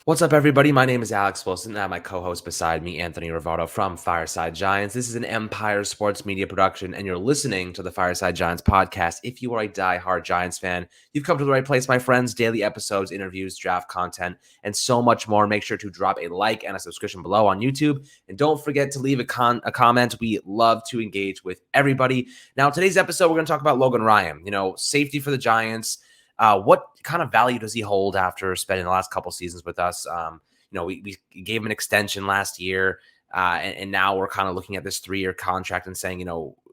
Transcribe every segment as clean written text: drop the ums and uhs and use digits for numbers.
What's up, everybody? My name is Alex Wilson, and I have my co-host beside me, Anthony Rivardo from Fireside Giants. This is an Empire Sports Media production, and you're listening to the Fireside Giants podcast. If you are a die-hard Giants fan, you've come to the right place, my friends. Daily episodes, interviews, draft content, and so much more. Make sure to drop a like and a subscription below on YouTube, and don't forget to leave a comment. We love to engage with everybody. Now, today's episode, we're going to talk about Logan Ryan. Safety for the Giants. What kind of value does he hold after spending the last couple seasons with us? We gave him an extension last year, and now we're kind of looking at this 3-year contract and saying,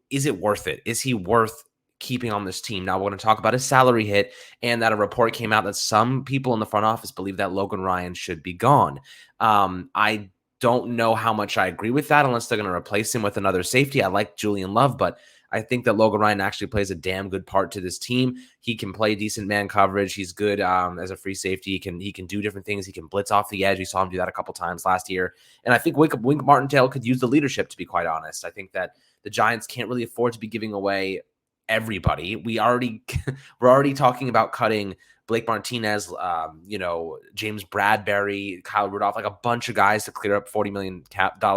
is it worth it? Is he worth keeping on this team? Now we're going to talk about his salary hit, and that a report came out that some people in the front office believe that Logan Ryan should be gone. I don't know how much I agree with that unless they're going to replace him with another safety. I like Julian Love, but I think that Logan Ryan actually plays a damn good part to this team. He can play decent man coverage. He's good as a free safety. He can do different things. He can blitz off the edge. We saw him do that a couple times last year. And I think Wink Martindale could use the leadership, to be quite honest. I think that the Giants can't really afford to be giving away everybody. We're already talking about cutting Blake Martinez, James Bradbury, Kyle Rudolph, like a bunch of guys to clear up $40 million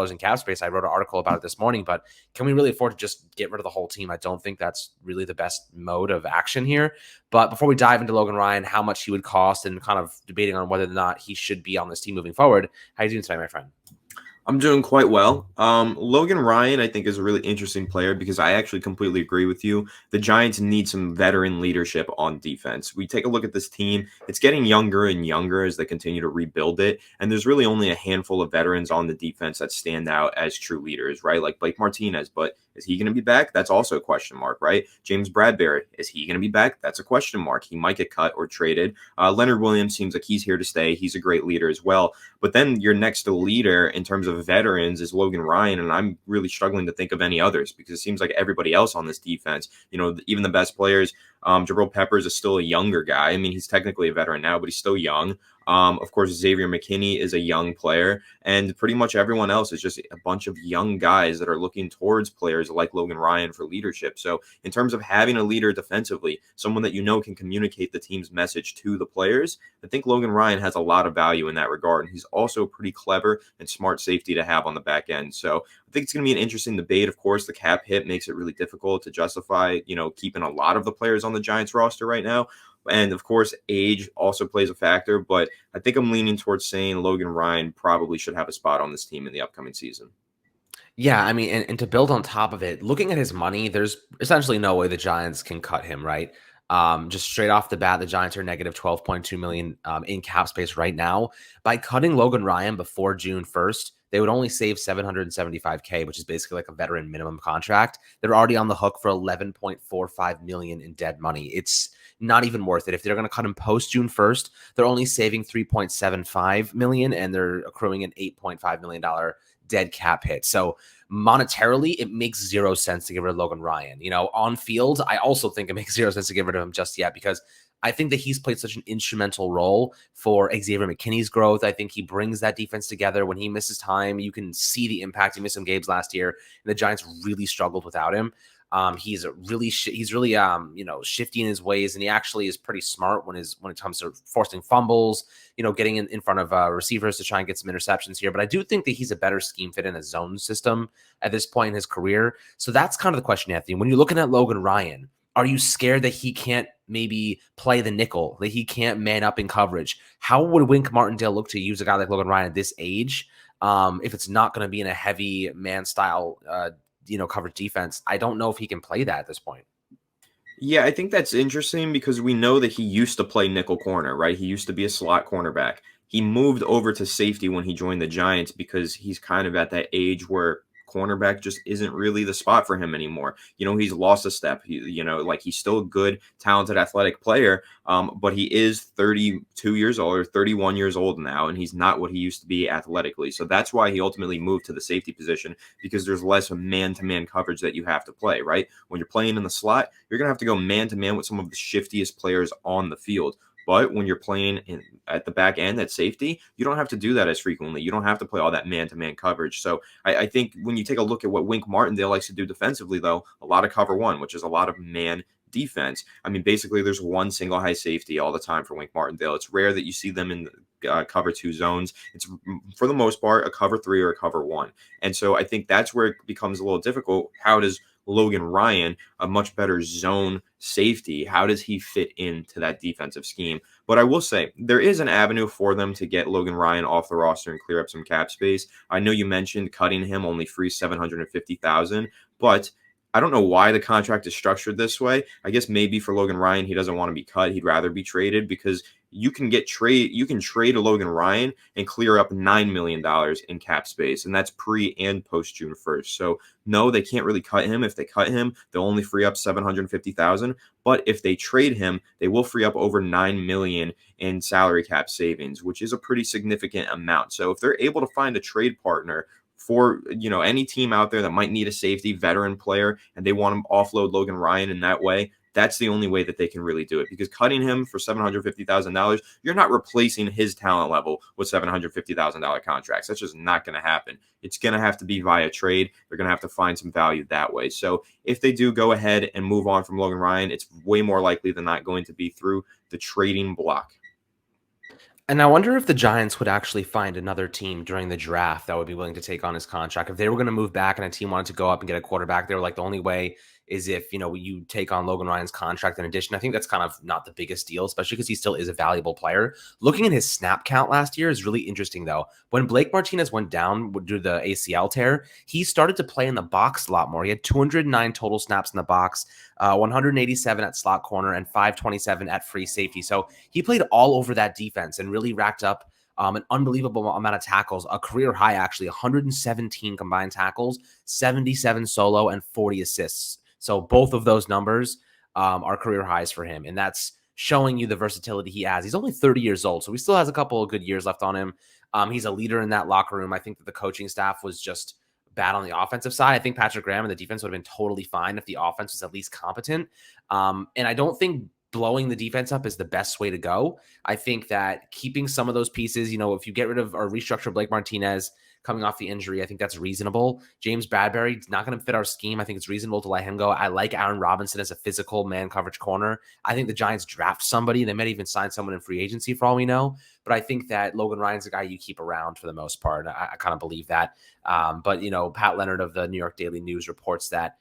in cap space. I wrote an article about it this morning, but can we really afford to just get rid of the whole team? I don't think that's really the best mode of action here. But before we dive into Logan Ryan, how much he would cost, and kind of debating on whether or not he should be on this team moving forward, how are you doing today, my friend? I'm doing quite well. Logan Ryan, I think, is a really interesting player because I actually completely agree with you. The Giants need some veteran leadership on defense. We take a look at this team. It's getting younger and younger as they continue to rebuild it. And there's really only a handful of veterans on the defense that stand out as true leaders, right? Like Blake Martinez, but is he going to be back? That's also a question mark, right? James Bradbury, is he going to be back? That's a question mark. He might get cut or traded. Leonard Williams seems like he's here to stay. He's a great leader as well. But then your next leader in terms of veterans is Logan Ryan, and I'm really struggling to think of any others because it seems like everybody else on this defense, even the best players, Jabril Peppers is still a younger guy. I mean, he's technically a veteran now, but he's still young. Of course, Xavier McKinney is a young player, and pretty much everyone else is just a bunch of young guys that are looking towards players like Logan Ryan for leadership. So in terms of having a leader defensively, someone that can communicate the team's message to the players, I think Logan Ryan has a lot of value in that regard, and he's also a pretty clever and smart safety to have on the back end. So I think it's going to be an interesting debate. Of course, the cap hit makes it really difficult to justify, keeping a lot of the players on the Giants roster right now. And of course, age also plays a factor, but I think I'm leaning towards saying Logan Ryan probably should have a spot on this team in the upcoming season. Yeah, I mean, and to build on top of it, looking at his money, there's essentially no way the Giants can cut him, right? Just straight off the bat, the Giants are negative 12.2 million in cap space right now. By cutting Logan Ryan before June 1st, they would only save 775K, which is basically like a veteran minimum contract. They're already on the hook for 11.45 million in dead money. It's not even worth it. If they're going to cut him post June 1st, they're only saving 3.75 million, and they're accruing an $8.5 million dead cap hit. So monetarily, it makes zero sense to get rid of Logan Ryan. On field, I also think it makes zero sense to get rid of him just yet because I think that he's played such an instrumental role for Xavier McKinney's growth. I think he brings that defense together. When he misses time, you can see the impact. He missed some games last year, and the Giants really struggled without him. He's really shifty in his ways, and he actually is pretty smart when it comes to forcing fumbles, getting in front of receivers to try and get some interceptions here. But I do think that he's a better scheme fit in a zone system at this point in his career. So that's kind of the question, Anthony. When you're looking at Logan Ryan, are you scared that he can't maybe play the nickel, that he can't man up in coverage? How would Wink Martindale look to use a guy like Logan Ryan at this age if it's not going to be in a heavy man style coverage defense? I don't know if he can play that at this point. Yeah, I think that's interesting because we know that he used to play nickel corner, right? He used to be a slot cornerback. He moved over to safety when he joined the Giants because he's kind of at that age where cornerback just isn't really the spot for him anymore. He's lost a step. He's still a good, talented, athletic player, but he is 32 years old or 31 years old now, and he's not what he used to be athletically. So that's why he ultimately moved to the safety position because there's less man-to-man coverage that you have to play, right? When you're playing in the slot, you're going to have to go man-to-man with some of the shiftiest players on the field. But when you're playing at the back end at safety, you don't have to do that as frequently. You don't have to play all that man-to-man coverage. So I think when you take a look at what Wink Martindale likes to do defensively, though, a lot of cover one, which is a lot of man defense. I mean, basically, there's one single high safety all the time for Wink Martindale. It's rare that you see them in cover two zones. It's for the most part a cover three or a cover one. And so I think that's where it becomes a little difficult. How does Logan Ryan, a much better zone safety, how does he fit into that defensive scheme? But I will say there is an avenue for them to get Logan Ryan off the roster and clear up some cap space. I know you mentioned cutting him only frees $750,000, but I don't know why the contract is structured this way. I guess maybe for Logan Ryan, he doesn't want to be cut. He'd rather be traded because you can trade a Logan Ryan and clear up $9 million in cap space, and that's pre and post June 1st. So no, they can't really cut him. If they cut him, they'll only free up $750,000. But if they trade him, they will free up over $9 million in salary cap savings, which is a pretty significant amount. So if they're able to find a trade partner for any team out there that might need a safety veteran player and they want to offload Logan Ryan in that way, that's the only way that they can really do it, because cutting him for $750,000, you're not replacing his talent level with $750,000 contracts. That's just not going to happen. It's going to have to be via trade. They're going to have to find some value that way. So if they do go ahead and move on from Logan Ryan, it's way more likely than not going to be through the trading block. And I wonder if the Giants would actually find another team during the draft that would be willing to take on his contract. If they were going to move back and a team wanted to go up and get a quarterback, they were like, the only way is if, you take on Logan Ryan's contract in addition. I think that's kind of not the biggest deal, especially because he still is a valuable player. Looking at his snap count last year is really interesting, though. When Blake Martinez went down due to the ACL tear, he started to play in the box a lot more. He had 209 total snaps in the box, 187 at slot corner, and 527 at free safety. So he played all over that defense and really racked up an unbelievable amount of tackles, a career high, actually, 117 combined tackles, 77 solo, and 40 assists. So both of those numbers are career highs for him, and that's showing you the versatility he has. He's only 30 years old, so he still has a couple of good years left on him. He's a leader in that locker room. I think that the coaching staff was just bad on the offensive side. I think Patrick Graham and the defense would have been totally fine if the offense was at least competent. And I don't think blowing the defense up is the best way to go. I think that keeping some of those pieces, if you get rid of or restructure Blake Martinez coming off the injury, I think that's reasonable. James Bradbury not going to fit our scheme. I think it's reasonable to let him go. I like Aaron Robinson as a physical man coverage corner. I think the Giants draft somebody. They might even sign someone in free agency for all we know. But I think that Logan Ryan's a guy you keep around for the most part. I kind of believe that. But Pat Leonard of the New York Daily News reports that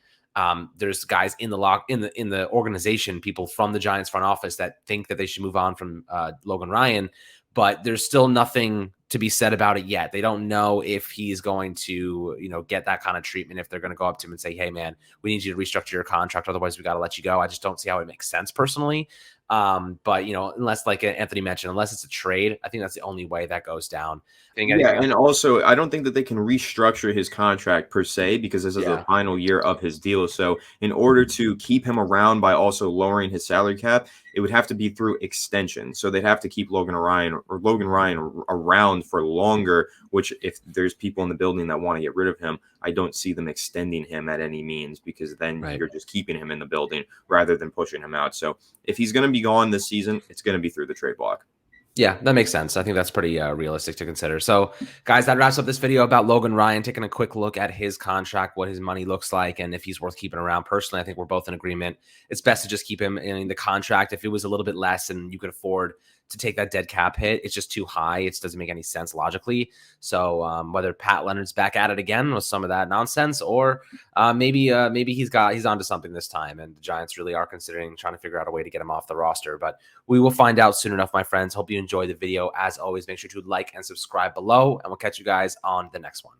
there's guys in the organization, people from the Giants front office that think that they should move on from Logan Ryan, but there's still nothing to be said about it yet. They don't know if he's going to, get that kind of treatment, if they're going to go up to him and say, hey man, we need you to restructure your contract. Otherwise we got to let you go. I just don't see how it makes sense personally. But unless, like Anthony mentioned, unless it's a trade, I think that's the only way that goes down. Yeah, and also I don't think that they can restructure his contract per se, because this is the final year of his deal. So in order to keep him around by also lowering his salary cap, it would have to be through extension. So they'd have to keep Logan Ryan around for longer, which if there's people in the building that want to get rid of him, I don't see them extending him at any means, because then you're just keeping him in the building rather than pushing him out. So if he's going to be gone this season, it's going to be through the trade block. Yeah, that makes sense. I think that's pretty realistic to consider. So, guys, that wraps up this video about Logan Ryan, taking a quick look at his contract, what his money looks like, and if he's worth keeping around. Personally, I think we're both in agreement. It's best to just keep him in the contract. If it was a little bit less and you could afford to take that dead cap hit, it's just too high. It doesn't make any sense logically. So whether Pat Leonard's back at it again with some of that nonsense, or maybe he's onto something this time, and the Giants really are considering trying to figure out a way to get him off the roster. But we will find out soon enough, my friends. Hope you enjoyed the video. As always, make sure to like and subscribe below, and we'll catch you guys on the next one.